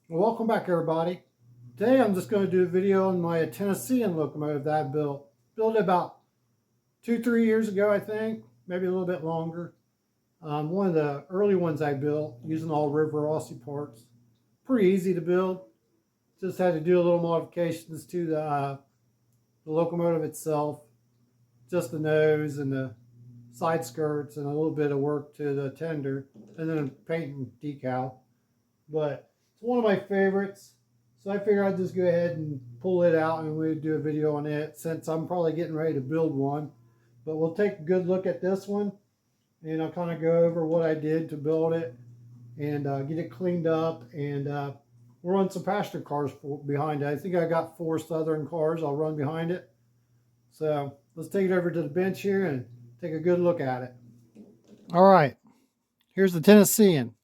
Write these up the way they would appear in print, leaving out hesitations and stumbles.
Well, welcome back, everybody. Today I'm just going to do a video on my Tennessean locomotive that I built. Built it about 3 years ago, I think, maybe a little bit longer. One of the early ones I built using all River Rossi parts. Pretty easy to build. Just had to do a little modifications to the locomotive itself, just the nose and the side skirts, and a little bit of work to the tender, and then painting decal. But it's one of my favorites. So I figured I'd just go ahead and pull it out and we'd do a video on it since I'm probably getting ready to build one. But we'll take a good look at this one and I'll kind of go over what I did to build it and get it cleaned up. And we'll run some passenger cars behind it. I think I got 4 Southern cars I'll run behind it. So let's take it over to the bench here and take a good look at it. All right, here's the Tennessean.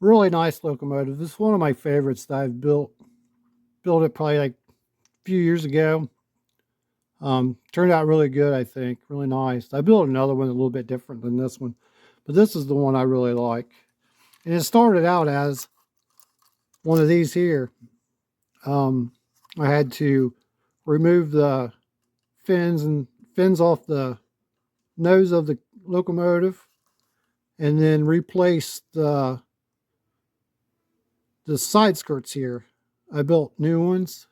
Really nice locomotive. This is one of my favorites that I've built. Built it probably like a few years ago. Turned out really good, I think. Really nice. I built another one a little bit different than this one, but this is the one I really like. And it started out as one of these here. I had to remove the fins off the nose of the locomotive, and then replace the side skirts here. I built new ones,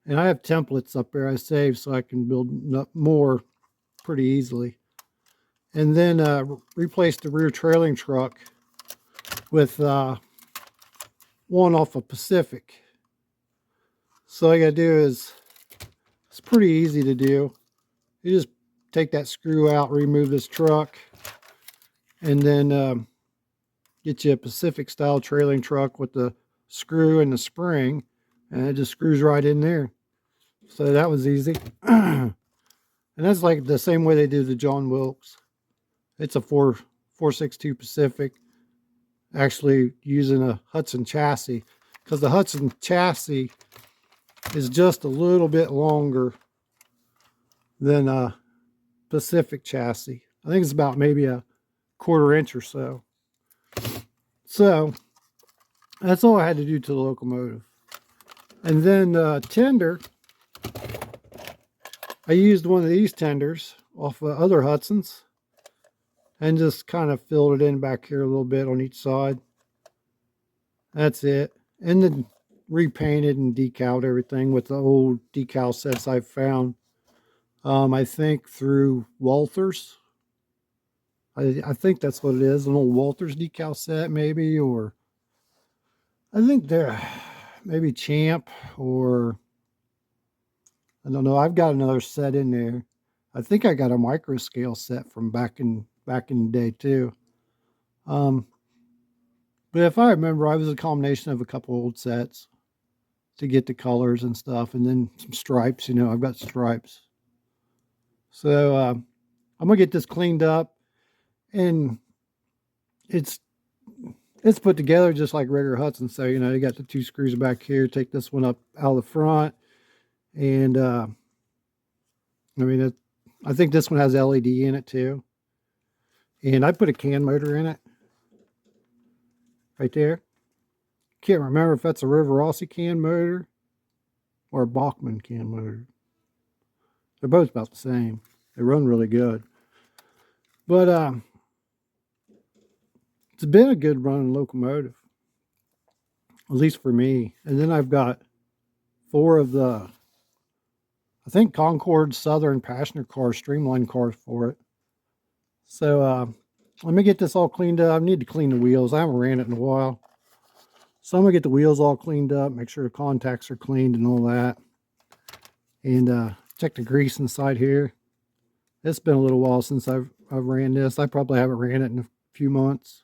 and I have templates up there I saved so I can build up more pretty easily. And then replace the rear trailing truck with one off of Pacific. So all you gotta do is, it's pretty easy to do. You just take that screw out, remove this truck, and then get you a Pacific style trailing truck with the screw and the spring, and it just screws right in there. So that was easy. And that's like the same way they do the John Wilkes. It's a 462 Pacific, actually using a Hudson chassis, because the Hudson chassis is just a little bit longer than a Pacific chassis. I think it's about maybe a 1/4 inch or so. So that's all I had to do to the locomotive. And then tender, I used one of these tenders off of other Hudsons and just kind of filled it in back here a little bit on each side. That's it. And then repainted and decaled everything with the old decal sets I found. I think through Walters. I think that's what it is, an old Walters decal set maybe, or I think they're maybe Champ, or I don't know. I've got another set in there. I think I got a micro scale set from back in the day too. But if I remember, I was a combination of a couple old sets to get the colors and stuff, and then some stripes. You know, I've got stripes. So I'm gonna get this cleaned up, and it's put together just like regular Hudson. So you know, you got the 2 screws back here. Take this one up out of the front, and I mean, I think this one has LED in it too. And I put a can motor in it right there. Can't remember if that's a River Rossi can motor or a Bachmann can motor. They're both about the same. They run really good. But it's been a good running locomotive, at least for me. And then I've got 4 of the, I think, Concord Southern passenger car, streamlined cars for it. So let me get this all cleaned up. I need to clean the wheels. I haven't ran it in a while. So I'm going to get the wheels all cleaned up, make sure the contacts are cleaned and all that. And check the grease inside here. It's been a little while since I've ran this. I probably haven't ran it in a few months.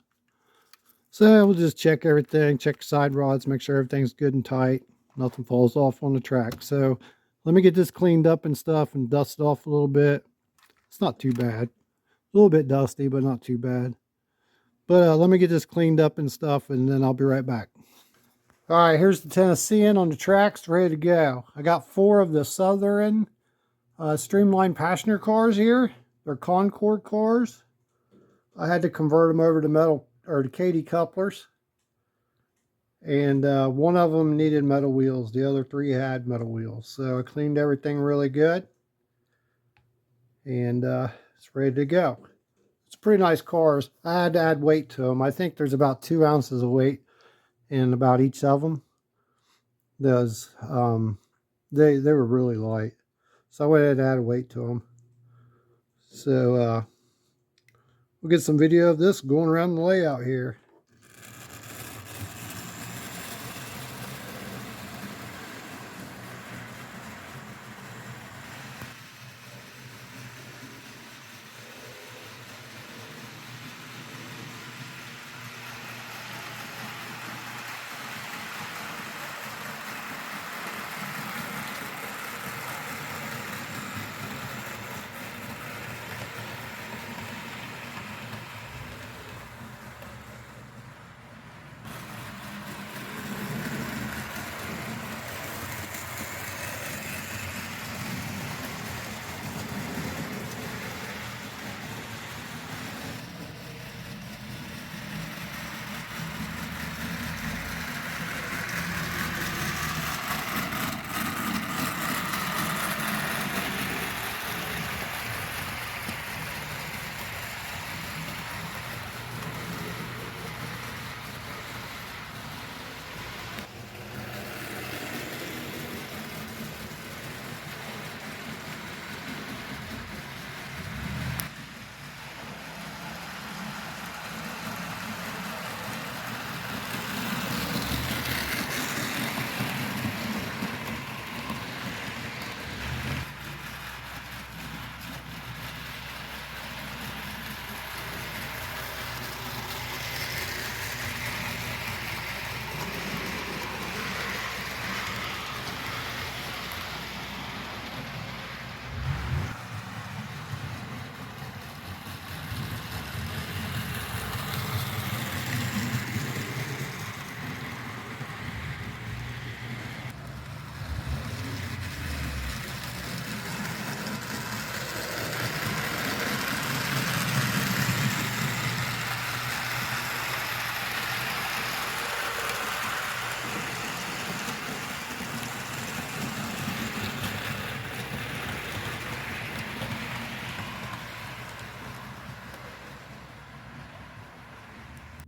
So we'll just check everything, check the side rods, make sure everything's good and tight. Nothing falls off on the track. So let me get this cleaned up and stuff and dust it off a little bit. It's not too bad. A little bit dusty, but not too bad. But let me get this cleaned up and stuff, and then I'll be right back. All right, here's the Tennessean on the tracks, ready to go. I got 4 of the Southern streamlined passenger cars here. They're Concord cars. I had to convert them over to metal or to Katy couplers. And one of them needed metal wheels. The other three had metal wheels. So I cleaned everything really good, and it's ready to go. It's pretty nice cars. I had to add weight to them. I think there's about 2 ounces of weight in about each of them. Those they were really light, so I went ahead and added weight to them. So we'll get some video of this going around the layout here.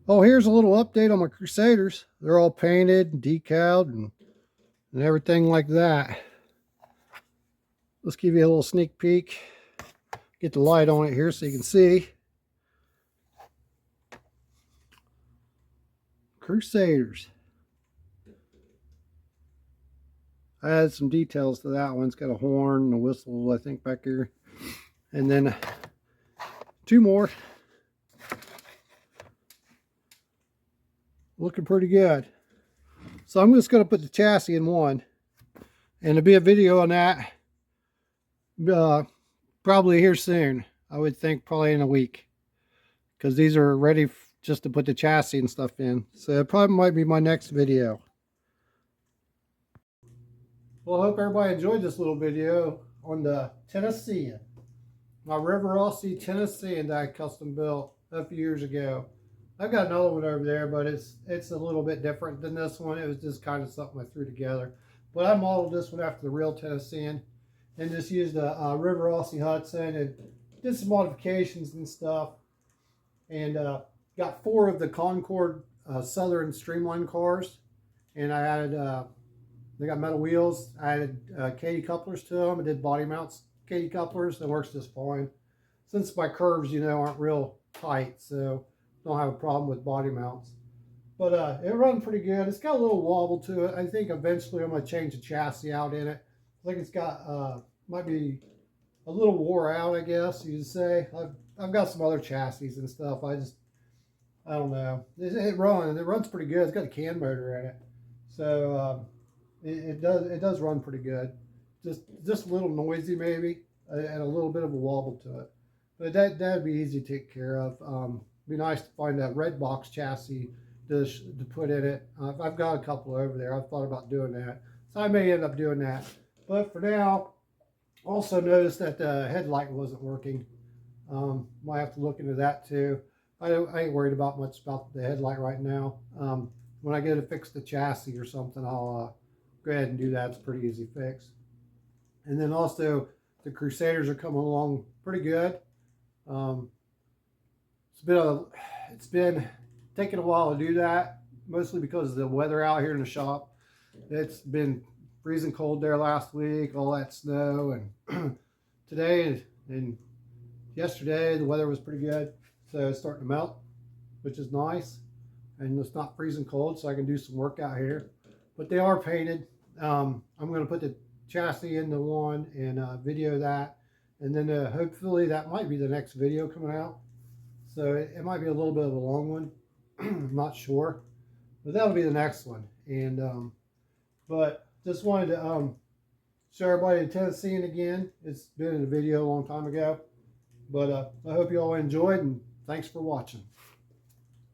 Oh, here's a little update on my Crusaders. They're all painted and decaled and everything like that. Let's give you a little sneak peek. Get the light on it here so you can see. Crusaders. I added some details to that one. It's got a horn and a whistle, I think, back here. And then 2 more. Looking pretty good. So I'm just going to put the chassis in one. And there'll be a video on that probably here soon. I would think probably in a week. Because these are ready just to put the chassis and stuff in. So it probably might be my next video. Well, I hope everybody enjoyed this little video on the Tennessean. My River Rossi Tennessean that I custom built a few years ago. I've got another one over there, but it's a little bit different than this one. It was just kind of something I threw together. But I modeled this one after the real Tennessean and just used a River Rossi Hudson and did some modifications and stuff. And got 4 of the Concord Southern Streamline cars. And I added, they got metal wheels. I added Katy couplers to them. I did body mounts Katy couplers. It works just fine. Since my curves, you know, aren't real tight, so don't have a problem with body mounts. But it runs pretty good. It's got a little wobble to it. I think eventually I'm going to change the chassis out in it. I think it's got, might be a little wore out, I guess you'd say. I've got some other chassis and stuff. I don't know. It runs pretty good. It's got a can motor in it. So it does run pretty good. Just a little noisy maybe, and a little bit of a wobble to it. But that'd be easy to take care of. Be nice to find a red box chassis to put in it. I've got a couple over there. I've thought about doing that. So I may end up doing that. But for now, also noticed that the headlight wasn't working. Might have to look into that too. I ain't worried about much about the headlight right now. when I go to fix the chassis or something, I'll go ahead and do that. It's a pretty easy fix. And then also the Crusaders are coming along pretty good. Um, it's been taking a while to do that, mostly because of the weather out here in the shop. It's been freezing cold there last week, all that snow, and today and yesterday the weather was pretty good, so it's starting to melt, which is nice, and it's not freezing cold, so I can do some work out here. But they are painted. I'm going to put the chassis into one and video that, and then hopefully that might be the next video coming out. So it might be a little bit of a long one. I'm not sure, but that'll be the next one. And but just wanted to show everybody the Tennessean again. It's been in a video a long time ago, but I hope you all enjoyed, and thanks for watching.